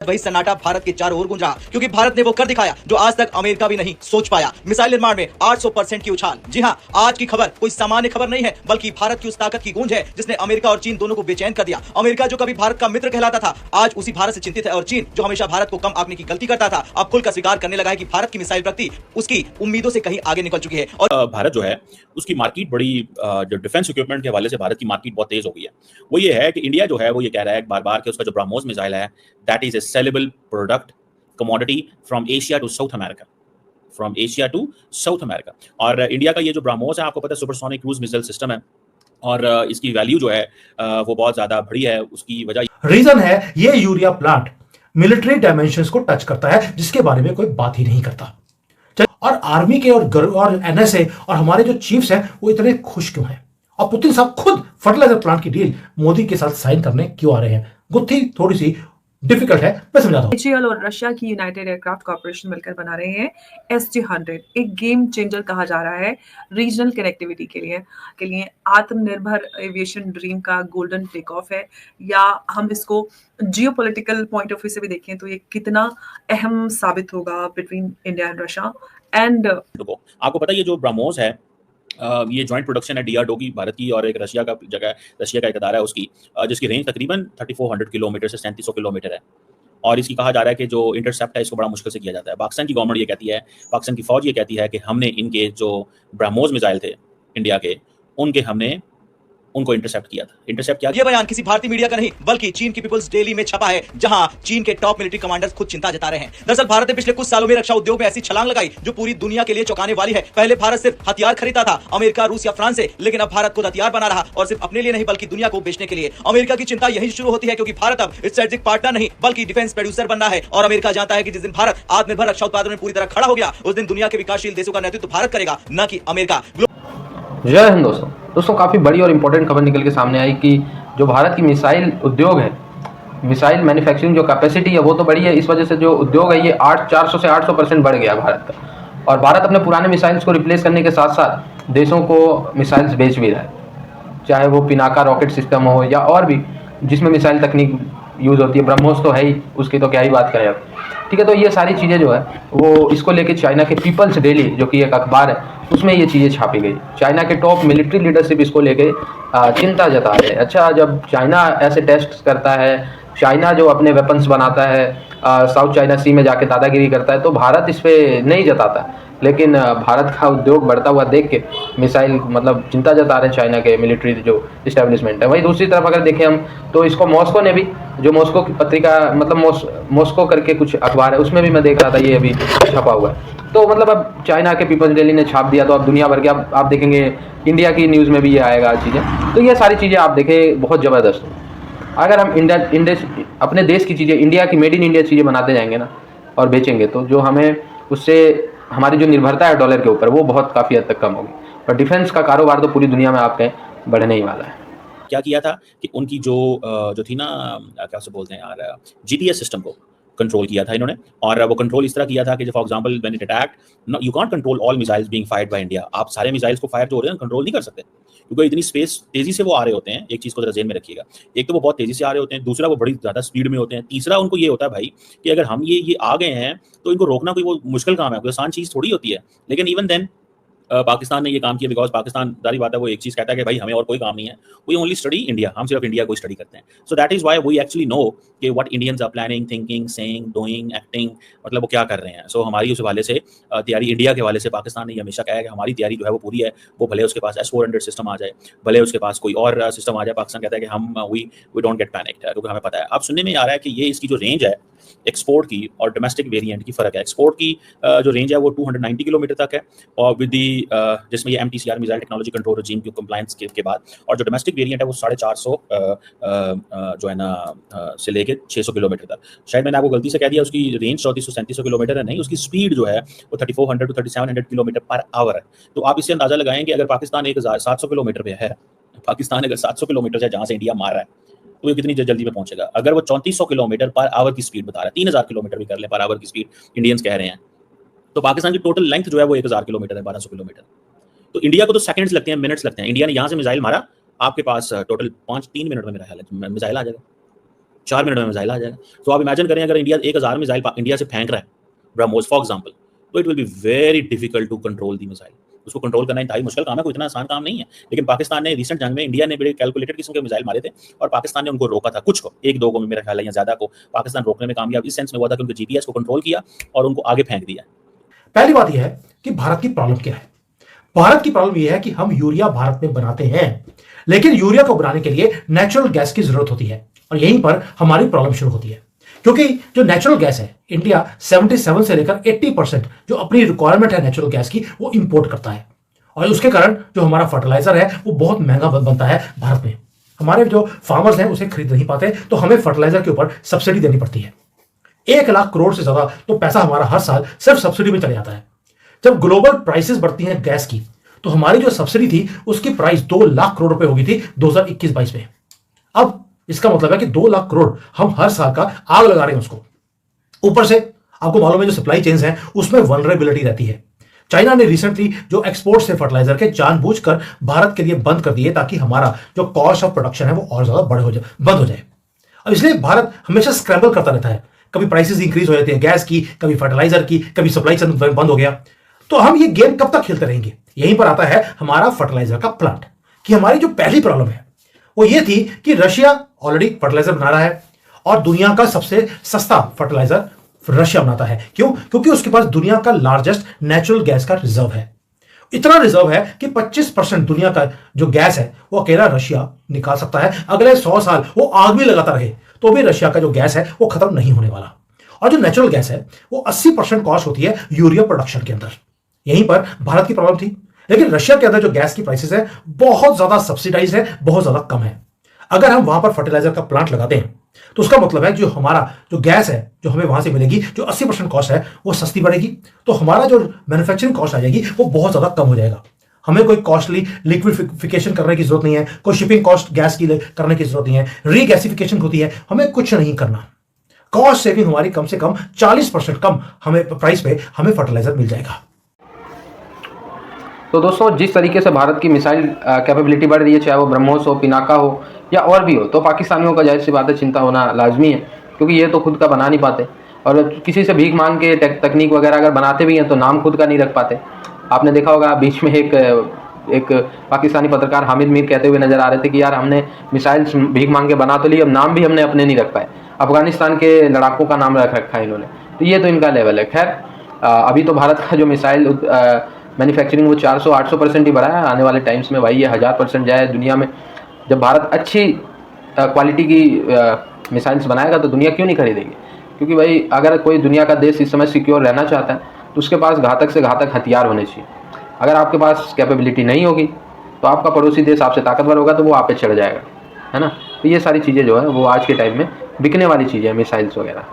वही सन्नाटा भारत के चारों ओर गूंज रहा, क्योंकि भारत ने वो कर दिखाया जो आज तक अमेरिका भी नहीं सोच पाया। मिसाइल निर्माण में 800% की उछाल। जी हां, आज की खबर कोई सामान्य खबर नहीं है, बल्कि भारत की उस ताकत की गूंज है जिसने अमेरिका और चीन दोनों को बेचैन कर दिया। अमेरिका जो कभी भारत का मित्र कहलाता था, आज उसी भारत से चिंतित है, और चीन जो हमेशा भारत को कम आंकने की गलती करता था, अब खुलकर स्वीकार करने लगा है कि भारत की मिसाइल प्रगति उसकी उम्मीदों से कहीं आगे निकल चुकी है। और भारत जो है उसकी मार्केट बड़ी जो डिफेंस इक्विपमेंट के हवाले से भारत की मार्केट बहुत तेज हो गई है। वो ये है कि इंडिया जो है वो ये कह रहा है बार बार कि उसका जो ब्रह्मोस मिसाइल है that is a saleable product commodity from Asia to South America, from Asia to South America. और इंडिया का ये जो ब्रह्मोस है आपको पता है सुपरसोनिक क्रूज मिसाइल सिस्टम है, और इसकी वैल्यू जो है वो बहुत ज्यादा बड़ी है। उसकी वजह रीजन है ये यूरिया प्लांट मिलिट्री डायमेंशंस को टच करता है, जिसके बारे में कोई बात ही नहीं करता। और आर्मी के और एनएसए और हमारे जो चीफ्स हैं वो इतने खुश क्यों हैं, और पुतिन साहब खुद फर्टिलाइजर प्लांट की डील मोदी के साथ साइन करने क्यों आ रहे हैं? गुत्थी थोड़ी सी डिफिकल्ट है, मैं समझाता हूं। इजरायल और रशिया की यूनाइटेड एयरक्राफ्ट कॉर्पोरेशन मिलकर बना रहे हैं SG-100, एक गेम चेंजर कहा जा रहा है रीजनल कनेक्टिविटी के लिए आत्मनिर्भर एविएशन ड्रीम का गोल्डन टेक ऑफ है, या हम इसको जियोपॉलिटिकल पॉइंट ऑफ व्यू से भी देखें तो ये कितना अहम साबित होगा between India and Russia. And आपको पता है ये जो ब्रह्मोस है ये जॉइंट प्रोडक्शन है DRDO की, भारत की और एक रशिया का जगह, रशिया का एक अदारा है उसकी, जिसकी रेंज तकरीबन 3400 किलोमीटर से 3700 किलोमीटर है। और इसकी कहा जा रहा है कि जो इंटरसेप्ट है इसको बड़ा मुश्किल से किया जाता है। पाकिस्तान की गवर्नमेंट ये कहती है, पाकिस्तान की फौज ये कहती है कि हमने इनके जो ब्रह्मोस मिसाइल थे इंडिया के, हमने उनको इंटरसेप्ट किया था। इंटरसेप्ट किया। ये बयान किसी भारतीय मीडिया का नहीं, बल्कि चीन की पीपल्स डेली में छपा है, जहां चीन के टॉप मिलिट्री कमांडर्स खुद चिंता जता रहे हैं। दरअसल भारत ने पिछले कुछ सालों में रक्षा उद्योग में ऐसी छलांग लगाई जो पूरी दुनिया के लिए चौंकाने वाली है। पहले भारत सिर्फ हथियार खरीदता था अमेरिका, रूस या फ्रांस से, लेकिन अब भारत खुद हथियार बना रहा, और सिर्फ अपने लिए नहीं बल्कि दुनिया को बेचने के लिए। अमेरिका की चिंता यही शुरू होती है, क्योंकि भारत अब स्ट्रेटेजिक पार्टनर नहीं बल्कि डिफेंस प्रोड्यूसर बनना है। और अमेरिका जानता है कि जिस दिन भारत आत्मनिर्भर रक्षा उत्पादन में पूरी तरह खड़ा हो गया, उस दिन दुनिया के विकासशील देशों का नेतृत्व भारत करेगा, न कि अमेरिका। जय हिंद दोस्तों काफ़ी बड़ी और इम्पोर्टेंट खबर निकल के सामने आई कि जो भारत की मिसाइल उद्योग है, मिसाइल मैन्युफैक्चरिंग जो कैपेसिटी है वो तो बड़ी है, इस वजह से जो उद्योग है ये 400 से 800% बढ़ गया भारत का। और भारत अपने पुराने मिसाइल्स को रिप्लेस करने के साथ साथ देशों को मिसाइल्स बेच भी रहा है, चाहे वो पिनाका रॉकेट सिस्टम हो या और भी जिसमें मिसाइल तकनीक यूज़ होती है। ब्रह्मोस तो है ही, उसकी तो क्या ही बात करें अब, ठीक है। तो ये सारी चीज़ें जो है वो इसको लेके चाइना के पीपल्स डेली जो कि एक अखबार है उसमें ये चीज़ें छापी गई। चाइना के टॉप मिलिट्री लीडरशिप इसको लेके चिंता जता रहे हैं। अच्छा, जब चाइना ऐसे टेस्ट करता है, चाइना जो अपने वेपन्स बनाता है, साउथ चाइना सी में जाके दादागिरी करता है, तो भारत इस पर नहीं जताता। लेकिन भारत का उद्योग बढ़ता हुआ देख के मिसाइल मतलब चिंता जता रहे हैं चाइना के मिलिट्री जो इस्टेब्लिशमेंट है। वहीं दूसरी तरफ अगर देखें हम तो इसको मॉस्को ने भी, जो मॉस्को की पत्रिका मतलब मॉस्को करके कुछ अखबार है उसमें भी मैं देख रहा था ये अभी छपा हुआ है। तो मतलब अब चाइना के पीपल्स डेली ने छाप दिया तो अब दुनिया भर के आप देखेंगे इंडिया की न्यूज़ में भी ये आएगा चीज़ें। तो ये सारी चीज़ें आप देखें बहुत ज़बरदस्त। अगर हम इंडिया अपने देश की चीज़ें, इंडिया की मेड इन इंडिया चीज़ें बनाते जाएंगे ना और बेचेंगे, तो जो हमें उससे हमारी जो निर्भरता है डॉलर के ऊपर वो बहुत काफ़ी हद तक कम होगी। और डिफेंस का कारोबार तो पूरी दुनिया में आपके बढ़ने ही वाला है। क्या किया था कि उनकी जो थी ना, क्या से बोलते हैं यार, GPS सिस्टम को कंट्रोल किया था इन्होंने। और वो कंट्रोल इस तरह किया था कि for example when it attacked, you can't control all missiles being fired by India. आप सारे मिसाइल्स को फायर जो हो रहे हैं कंट्रोल नहीं कर सकते, क्योंकि इतनी स्पेस तेजी से वो आ रहे होते हैं। एक चीज़ को जरा ज़हन में रखिएगा, एक तो वो बहुत तेजी से आ रहे होते हैं, दूसरा वो बड़ी ज़्यादा स्पीड में होते हैं, तीसरा उनको ये होता है भाई कि अगर हम ये आ गए हैं तो इनको रोकना कोई वो मुश्किल काम है, कोई आसान चीज़ थोड़ी होती है। लेकिन इवन देन पाकिस्तान ने ये काम किया, बिकॉज पाकिस्तान जारी बात है वो एक चीज़ कहता है कि भाई हमें और कोई काम नहीं है, वी ओनली स्टडी इंडिया, हम सिर्फ इंडिया को स्टडी करते हैं। So that is why we actually know कि what Indians are planning, thinking, saying, doing, acting, मतलब वो क्या कर रहे हैं। सो हमारी उस हवाले से तैयारी, इंडिया के हवाले से पाकिस्तान ने हमेशा कहा है कि हमारी तैयारी जो है वो पूरी है। वो भले उसके पास S-400 सिस्टम आ जाए, भले उसके पास कोई और सिस्टम आ जाए, पाकिस्तान कहता है कि हम वी डोंट गेट पैनिक्ड, क्योंकि हमें पता है। अब सुनने में आ रहा है कि ये इसकी जो रेंज है एक्सपोर्ट की और डोमेस्टिक वेरिएंट की फ़र्क है। एक्सपोर्ट की जो रेंज है वो 290 किलोमीटर तक है, और विद दी जिसमें ये MTCR मिसाइल टेक्नोलॉजी कंट्रोल रजीम की कंप्लायंस के बाद, और जो डोमेस्टिक वेरिएंट है वो 450 जो है ना से लेके 600 किलोमीटर तक। शायद मैंने आपको गलती से कह दिया उसकी रेंज 3400-3700 किलोमीटर है, नहीं, उसकी स्पीड जो है वो 3400 to 3700 किलोमीटर पर आवर है। तो आप इससे अंदाजा लगाएं कि अगर पाकिस्तान 1700 किलोमीटर पे है, पाकिस्तान अगर 700 किलोमीटर से जहाँ से इंडिया मार रहा है तो ये कितनी जल्दी में पहुंचेगा। अगर वो 3400 किलोमीटर पर आवर की स्पीड बता रहा है, 3000 किलोमीटर भी कर ले पर आवर की स्पीड इंडियंस कह रहे हैं, तो पाकिस्तान की टोटल लेंथ जो है वो 1000 किलोमीटर है, 1200 किलोमीटर। तो इंडिया को तो सेकंड्स लगते हैं, मिनट्स लगते हैं। इंडिया ने यहाँ से मिसाइल मारा, आपके पास टोटल 3 मिनट में मेरा ख्याल है मिसाइल आ जाएगा। 4 मिनट में मिसाइल आ जाएगा। तो आप इमेजिन करें अगर इंडिया 1000 मिसाइल इंडिया से फेंक रहा है ब्रह्मोस फॉर एग्जाम्पल, तो it will be very difficult to control the missile. उसको कंट्रोल करना इंतहाई मुश्किल काम है, कोई इतना आसान काम नहीं है। लेकिन पाकिस्तान ने रिसेंट जंग में इंडिया ने बड़े कैलकुलेटेड किस्म के मिसाइल मारे थे और पाकिस्तान ने उनको रोका था, कुछ को, 1-2 को मेरा ख्याल है या ज्यादा को पाकिस्तान रोकने में कामयाब इस सेंस में हुआ था कि उनके जीपीएस को कंट्रोल किया और उनको आगे फेंक दिया। पहली बात यह है कि भारत की प्रॉब्लम क्या है। भारत की प्रॉब्लम यह है कि हम यूरिया भारत में बनाते हैं, लेकिन यूरिया को बनाने के लिए नेचुरल गैस की जरूरत होती है और यहीं पर हमारी प्रॉब्लम शुरू होती है। क्योंकि जो नेचुरल गैस है, इंडिया 77 से लेकर 80% जो अपनी रिक्वायरमेंट है नेचुरल गैस की वो इंपोर्ट करता है और उसके कारण जो हमारा फर्टिलाइजर है वो बहुत महंगा बनता है भारत में। हमारे जो फार्मर्स हैं उसे खरीद नहीं पाते, तो हमें फर्टिलाइजर के ऊपर सब्सिडी देनी पड़ती है। 1 लाख करोड़ से ज्यादा तो पैसा हमारा हर साल सिर्फ सब्सिडी में चले जाता है। जब ग्लोबल प्राइसेस बढ़ती हैं गैस की, तो हमारी जो सब्सिडी थी उसकी प्राइस 2 लाख करोड़ रुपए हो गई थी 2021-22 में। अब इसका मतलब है कि 2 लाख करोड़ हम हर साल का आग लगा रहे हैं उसको। ऊपर से आपको मालूम है जो सप्लाई चेन्स हैं उसमें वल्नरेबिलिटी रहती है। चाइना ने रिसेंटली जो एक्सपोर्ट से फर्टिलाइजर के जानबूझकर भारत के लिए बंद कर दिए ताकि हमारा जो कॉस्ट ऑफ प्रोडक्शन है वो और ज्यादा बंद हो जाए। अब इसलिए भारत हमेशा स्क्रैम्बल करता रहता है, कभी प्राइसेस इंक्रीज हो जाती है गैस की, कभी फर्टिलाइजर की, कभी सप्लाई चेन बंद हो गया। तो हम ये गेम कब तक खेलते रहेंगे। यहीं पर आता है हमारा फर्टिलाइजर का प्लांट कि हमारी जो पहली प्रॉब्लम है वो ये थी कि रशिया ऑलरेडी फर्टिलाइजर बना रहा है और दुनिया का सबसे सस्ता फर्टिलाइजर रशिया बनाता है। क्यों? क्योंकि उसके पास दुनिया का लार्जेस्ट नेचुरल गैस का रिजर्व है। इतना रिजर्व है कि 25% दुनिया का जो गैस है वो अकेला रशिया निकाल सकता है। अगले 100 साल वो आग भी लगाता रहे तो भी रशिया का जो गैस है वो खत्म नहीं होने वाला। और जो नेचुरल गैस है वो 80% कॉस्ट होती है यूरिया प्रोडक्शन के अंदर। यहीं पर भारत की प्रॉब्लम थी। लेकिन रशिया के अंदर जो गैस की प्राइसेस है बहुत ज्यादा सब्सिडाइज है, बहुत ज्यादा कम है। अगर हम वहां पर फर्टिलाइजर का प्लांट लगाते हैं तो उसका मतलब है जो हमारा जो गैस है जो हमें वहां से मिलेगी, जो 80% कॉस्ट है वो सस्ती पड़ेगी, तो हमारा जो मैन्युफैक्चरिंग कॉस्ट आ जाएगी वो बहुत ज्यादा कम हो जाएगा। हमें कोई कॉस्टली लिक्विडिफिकेशन करने की जरूरत नहीं है, कोई शिपिंग कॉस्ट गैस की करने की जरूरत नहीं है, रीगैसिफिकेशन होती है, हमें कुछ नहीं करना। कॉस्ट सेविंग हमारी कम से कम 40% कम हमें प्राइस पे हमें फर्टिलाइजर मिल जाएगा। तो दोस्तों, जिस तरीके से भारत की मिसाइल कैपेबिलिटी बढ़ रही है, चाहे वो ब्रह्मोस हो, पिनाका हो या और भी हो, तो पाकिस्तानियों का जाहिर सी बात है चिंता होना लाजमी है, क्योंकि ये तो खुद का बना नहीं पाते और किसी से भीख मांग के तकनीक वगैरह अगर बनाते भी हैं तो नाम खुद का नहीं रख पाते। आपने देखा होगा बीच में एक पाकिस्तानी पत्रकार हामिद मीर कहते हुए नजर आ रहे थे कि यार हमने मिसाइल भीख मांग के बना तो ली, अब नाम भी हमने अपने नहीं रख पाए। अफगानिस्तान के लड़ाकों का नाम रख रखा है इन्होंने, तो ये तो इनका लेवल है। खैर, अभी तो भारत का जो मिसाइल मैन्युफैक्चरिंग वो 400-800% ही बढ़ा है। आने वाले टाइम्स में भाई ये 1000% जाए दुनिया में। जब भारत अच्छी क्वालिटी की मिसाइल्स बनाएगा तो दुनिया क्यों नहीं खरीदेगी? क्योंकि भाई अगर कोई दुनिया का देश इस समय सिक्योर रहना चाहता है तो उसके पास घातक से घातक हथियार होने चाहिए। अगर आपके पास कैपेबिलिटी नहीं होगी तो आपका पड़ोसी देश आपसे ताकतवर होगा तो वो आप पे चढ़ जाएगा, है ना। तो ये सारी चीज़ें जो है वो आज के टाइम में बिकने वाली चीज़ें हैं, मिसाइल्स वगैरह।